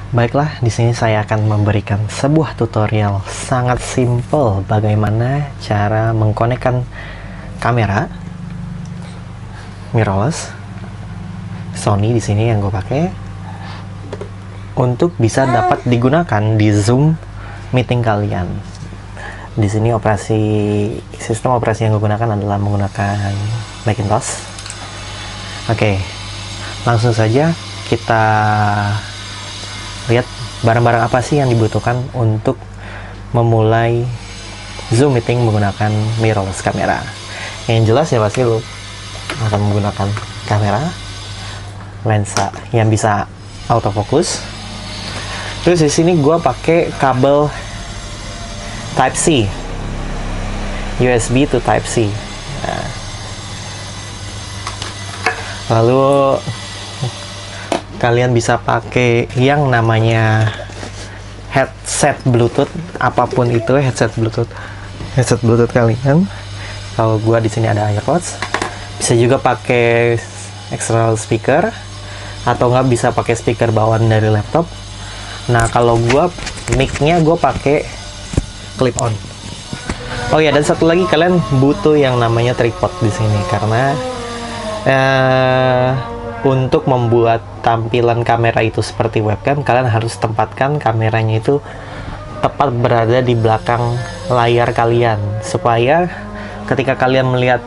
Baiklah, di sini saya akan memberikan sebuah tutorial sangat simple bagaimana cara mengkonekkan kamera mirrorless Sony di sini yang gue pakai untuk bisa dapat digunakan di Zoom meeting kalian. Di sini sistem operasi yang gue gunakan adalah menggunakan Macintosh. Oke, langsung saja kita lihat barang-barang apa sih yang dibutuhkan untuk memulai Zoom meeting menggunakan mirrorless kamera. Yang jelas ya pasti lo akan menggunakan kamera, lensa yang bisa autofocus. Terus di sini gue pakai kabel Type C, USB to Type C. Nah, lalu kalian bisa pakai yang namanya headset Bluetooth, apapun itu headset Bluetooth kalian. Kalau gua di sini ada AirPods, bisa juga pakai external speaker atau nggak bisa pakai speaker bawaan dari laptop. Nah kalau gua mic-nya gua pakai clip on. Oh ya, dan satu lagi kalian butuh yang namanya tripod di sini karena untuk membuat tampilan kamera itu seperti webcam, kalian harus tempatkan kameranya itu tepat berada di belakang layar kalian, supaya ketika kalian melihat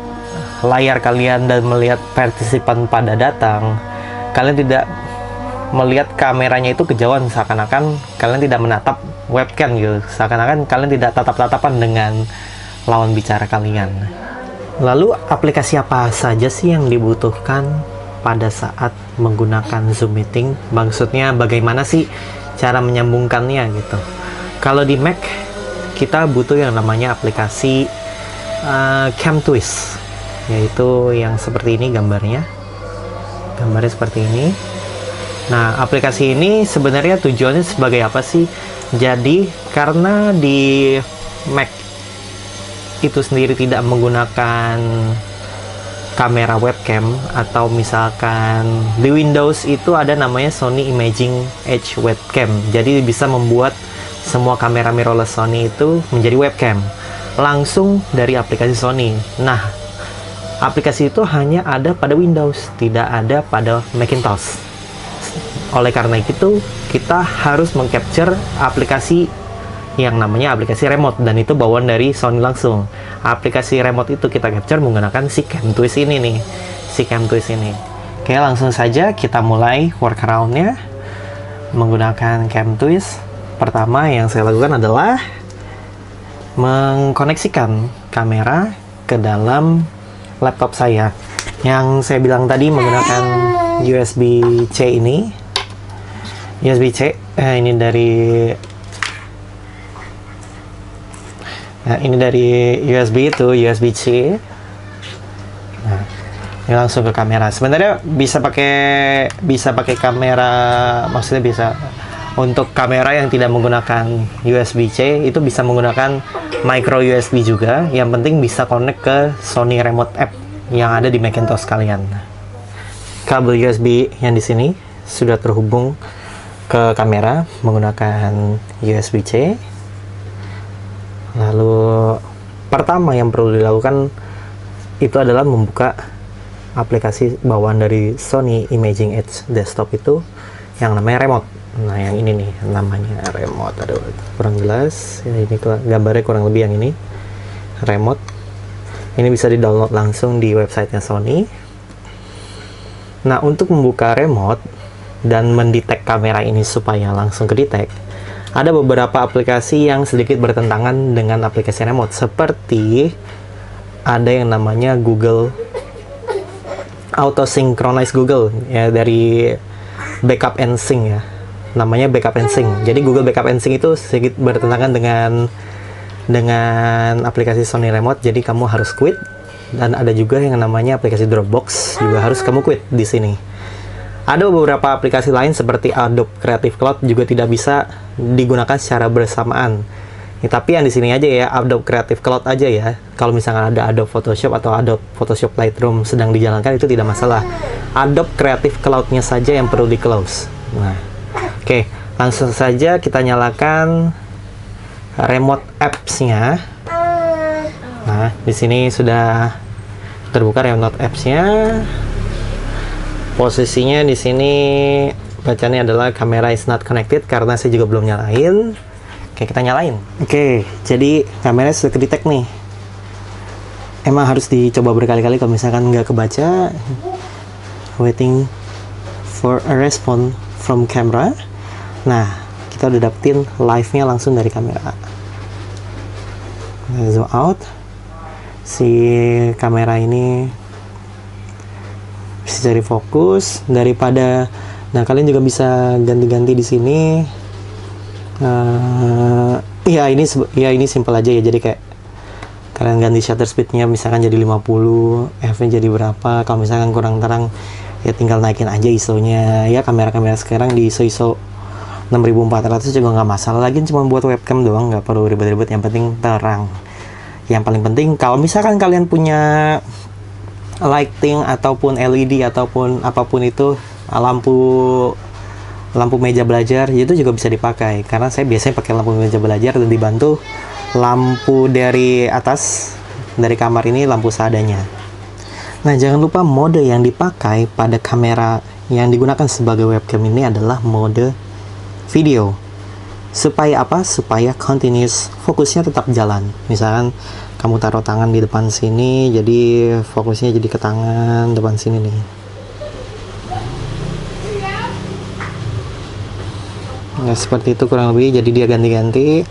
layar kalian dan melihat partisipan pada datang, kalian tidak melihat kameranya itu kejauhan, seakan-akan kalian tidak menatap webcam gitu, seakan-akan kalian tidak tatap-tatapan dengan lawan bicara kalian. Lalu aplikasi apa saja sih yang dibutuhkan pada saat menggunakan Zoom meeting? Maksudnya bagaimana sih cara menyambungkannya gitu. Kalau di Mac kita butuh yang namanya aplikasi CamTwist, yaitu yang seperti ini gambarnya seperti ini. Nah aplikasi ini sebenarnya tujuannya sebagai apa sih? Jadi karena di Mac itu sendiri tidak menggunakan kamera webcam, atau misalkan di Windows itu ada namanya Sony Imaging Edge Webcam, jadi bisa membuat semua kamera mirrorless Sony itu menjadi webcam langsung dari aplikasi Sony. Nah aplikasi itu hanya ada pada Windows, tidak ada pada Macintosh. Oleh karena itu kita harus mengcapture aplikasi yang namanya aplikasi remote, dan itu bawaan dari Sony langsung. Aplikasi remote itu kita capture menggunakan si CamTwist ini nih, Oke, langsung saja kita mulai workaround-nya menggunakan CamTwist. Pertama yang saya lakukan adalah mengkoneksikan kamera ke dalam laptop saya. Yang saya bilang tadi menggunakan USB-C ini. USB-C, ini dari USB itu USB-C. Nah, ini langsung ke kamera. Sebenarnya bisa pakai kamera, maksudnya bisa untuk kamera yang tidak menggunakan USB-C itu bisa menggunakan micro USB juga. Yang penting bisa connect ke Sony Remote App yang ada di Macintosh kalian. Kabel USB yang di sini sudah terhubung ke kamera menggunakan USB-C. Lalu pertama yang perlu dilakukan itu adalah membuka aplikasi bawaan dari Sony Imaging Edge Desktop itu yang namanya remote. Nah yang ini nih namanya remote, aduh kurang jelas ya, ini gambarnya kurang lebih yang ini remote. Ini bisa di download langsung di websitenya Sony. Nah untuk membuka remote dan mendetek kamera ini supaya langsung kedetek, ada beberapa aplikasi yang sedikit bertentangan dengan aplikasi remote, seperti ada yang namanya Google Auto Synchronize Google, ya dari Backup and Sync ya, namanya Backup and Sync. Jadi Google Backup and Sync itu sedikit bertentangan dengan aplikasi Sony Remote, jadi kamu harus quit. Dan ada juga yang namanya aplikasi Dropbox, juga harus kamu quit di sini. Ada beberapa aplikasi lain seperti Adobe Creative Cloud juga tidak bisa digunakan secara bersamaan. Ya, tapi yang di sini aja ya, Adobe Creative Cloud aja ya. Kalau misalkan ada Adobe Photoshop atau Adobe Photoshop Lightroom sedang dijalankan itu tidak masalah. Adobe Creative Cloud-nya saja yang perlu di close. Nah, oke. Langsung saja kita nyalakan remote apps-nya. Nah, di sini sudah terbuka remote apps-nya. Posisinya di sini bacanya adalah kamera is not connected karena saya juga belum nyalain. Oke, kita nyalain. Oke, jadi kamera sudah kedetek nih. Emang harus dicoba berkali-kali kalau misalkan nggak kebaca. Waiting for a response from camera. Nah, kita udah dapetin live-nya langsung dari kamera. Zoom out. Si kamera ini bisa cari fokus daripada. Nah, kalian juga bisa ganti-ganti di sini. Ya ini simple aja ya. Jadi kayak kalian ganti shutter speednya misalkan jadi 50, f-nya jadi berapa. Kalau misalkan kurang terang ya tinggal naikin aja ISO-nya. Ya kamera-kamera sekarang di ISO 6400 juga nggak masalah, lagi cuma buat webcam doang, nggak perlu ribet-ribet, yang penting terang. Yang paling penting kalau misalkan kalian punya lighting ataupun LED ataupun apapun itu, lampu meja belajar itu juga bisa dipakai, karena saya biasanya pakai lampu meja belajar dan dibantu lampu dari atas dari kamar ini, lampu seadanya. Nah, jangan lupa mode yang dipakai pada kamera yang digunakan sebagai webcam ini adalah mode video. Supaya apa? Supaya continuous, fokusnya tetap jalan. Misalkan kamu taruh tangan di depan sini, jadi fokusnya jadi ke tangan depan sini nih. Nah, seperti itu kurang lebih, jadi dia ganti-ganti.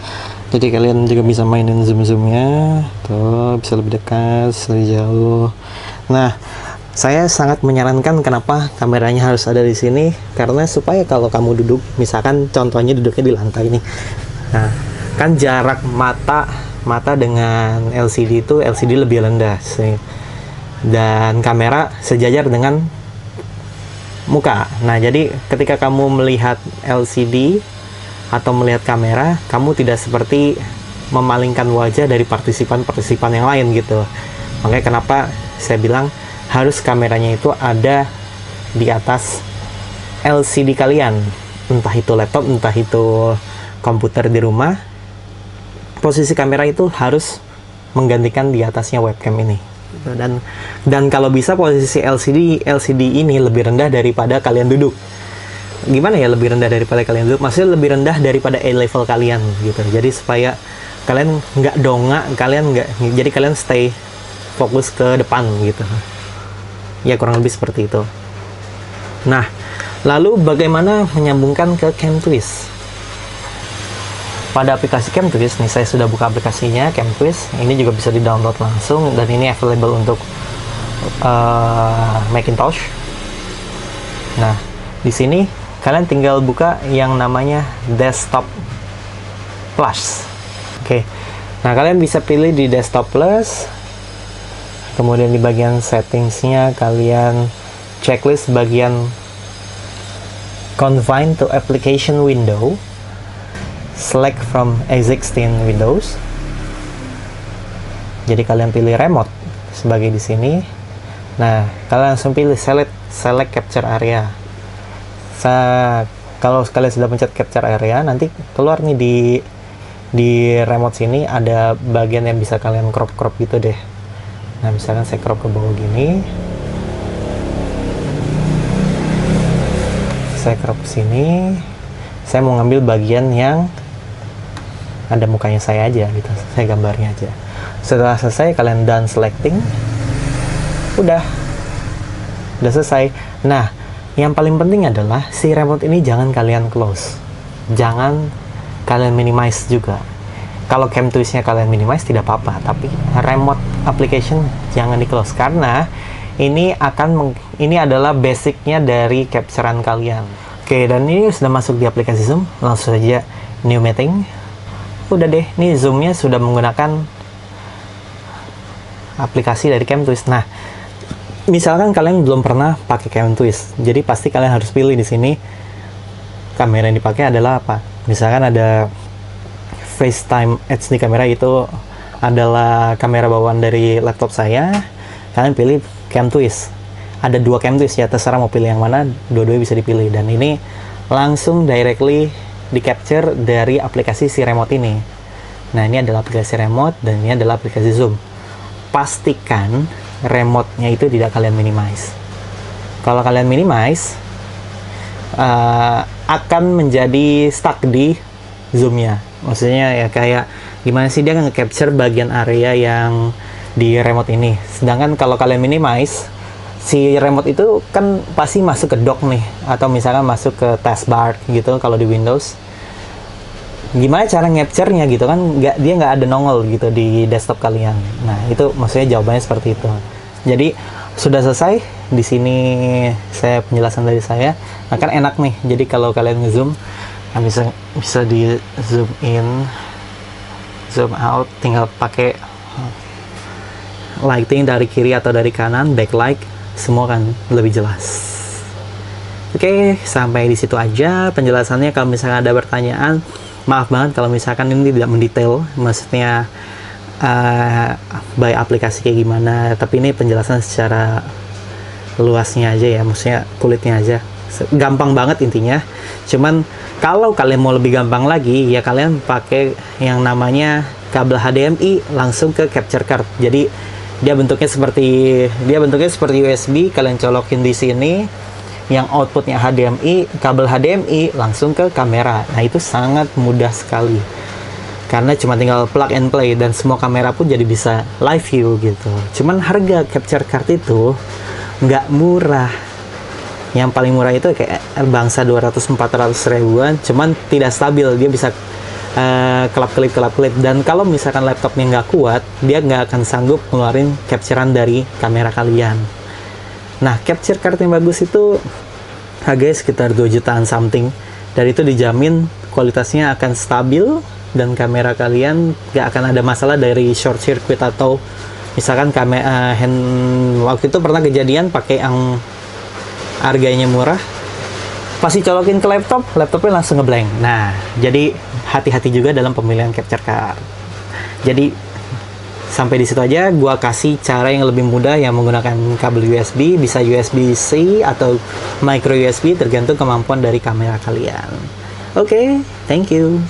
Jadi kalian juga bisa mainin zoom-zoomnya. Tuh, bisa lebih dekat, lebih jauh. Nah, saya sangat menyarankan kenapa kameranya harus ada di sini, karena supaya kalau kamu duduk, misalkan contohnya duduknya di lantai nih. Nah, kan jarak mata dengan LCD itu, LCD lebih rendah sih. Dan kamera sejajar dengan muka. Nah, jadi ketika kamu melihat LCD atau melihat kamera, kamu tidak seperti memalingkan wajah dari partisipan-partisipan yang lain gitu. Makanya kenapa saya bilang harus kameranya itu ada di atas LCD kalian, entah itu laptop, entah itu komputer di rumah. Posisi kamera itu harus menggantikan di atasnya webcam ini. Dan kalau bisa posisi LCD ini lebih rendah daripada kalian duduk. Gimana ya lebih rendah daripada kalian duduk? Maksudnya lebih rendah daripada eye level kalian gitu. Jadi supaya kalian nggak dongak, jadi kalian stay fokus ke depan gitu. Ya kurang lebih seperti itu. Nah, lalu bagaimana menyambungkan ke CamTwist? Pada aplikasi CamTwist nih, saya sudah buka aplikasinya CamTwist. Ini juga bisa di-download langsung dan ini available untuk Macintosh. Nah, di sini kalian tinggal buka yang namanya Desktop Plus. Oke. Nah, kalian bisa pilih di Desktop Plus. Kemudian di bagian settingsnya kalian checklist bagian confine to application window, select from existing windows. Jadi kalian pilih remote sebagai di sini. Nah, kalian langsung pilih select capture area. Kalau kalian sudah pencet capture area, nanti keluar nih di remote sini ada bagian yang bisa kalian crop gitu deh. Nah, misalkan saya crop ke bawah gini, saya crop ke sini, saya mau ngambil bagian yang ada mukanya saya aja gitu, saya gambarnya aja. Setelah selesai kalian done selecting, udah selesai. Nah, yang paling penting adalah si remote ini jangan kalian close, jangan kalian minimize juga. Kalau CamTwist-nya kalian minimize tidak apa-apa, tapi remote application jangan di close, karena ini adalah basicnya dari capturean kalian. Oke, dan ini sudah masuk di aplikasi Zoom. Langsung saja new meeting. Udah deh, ini Zoom-nya sudah menggunakan aplikasi dari CamTwist. Nah, misalkan kalian belum pernah pakai CamTwist, jadi pasti kalian harus pilih di sini kamera yang dipakai adalah apa. Misalkan ada FaceTime HD kamera, itu adalah kamera bawaan dari laptop saya. Kalian pilih CamTwist. Ada 2 CamTwist ya, terserah mau pilih yang mana, dua-duanya bisa dipilih. Dan ini langsung directly di capture dari aplikasi si remote ini. Nah, ini adalah aplikasi remote dan ini adalah aplikasi zoom. Pastikan remote-nya itu tidak kalian minimize. Kalau kalian minimize, akan menjadi stuck di zoom-nya. Maksudnya ya kayak gimana sih dia nge-capture bagian area yang di remote ini. Sedangkan kalau kalian minimize, si remote itu kan pasti masuk ke dock nih, atau misalkan masuk ke taskbar gitu kalau di Windows. Gimana cara capture-nya gitu kan, dia nggak ada nongol gitu di desktop kalian. Nah, itu maksudnya jawabannya seperti itu. Jadi sudah selesai di sini saya penjelasan dari saya. Nah, kan enak nih. Jadi kalau kalian nge-zoom, nah bisa di zoom in, zoom out, tinggal pakai lighting dari kiri atau dari kanan, backlight, semua kan lebih jelas. Oke, sampai di situ aja penjelasannya. Kalau misalnya ada pertanyaan, maaf banget kalau misalkan ini tidak mendetail, maksudnya by aplikasi kayak gimana, tapi ini penjelasan secara luasnya aja ya, maksudnya kulitnya aja. Gampang banget intinya. Cuman kalau kalian mau lebih gampang lagi, ya kalian pakai yang namanya kabel HDMI langsung ke capture card. Jadi dia bentuknya seperti USB, kalian colokin di sini, yang outputnya HDMI, kabel HDMI langsung ke kamera. Nah, itu sangat mudah sekali karena cuma tinggal plug and play dan semua kamera pun jadi bisa live view gitu. Cuman harga capture card itu nggak murah. Yang paling murah itu kayak bangsa 200-400 ribuan, cuman tidak stabil, dia bisa kelap-kelip. Dan kalau misalkan laptopnya nggak kuat, dia nggak akan sanggup ngeluarin capturean dari kamera kalian. Nah, capture card yang bagus itu harganya sekitar 2 jutaan something, dan itu dijamin kualitasnya akan stabil dan kamera kalian nggak akan ada masalah dari short circuit, atau misalkan kamera waktu itu pernah kejadian pakai yang harganya murah, pasti colokin ke laptopnya langsung ngeblank. Nah, jadi hati-hati juga dalam pemilihan capture card. Jadi sampai di situ aja, gua kasih cara yang lebih mudah yang menggunakan kabel USB, bisa USB-C atau micro USB tergantung kemampuan dari kamera kalian. Oke, thank you.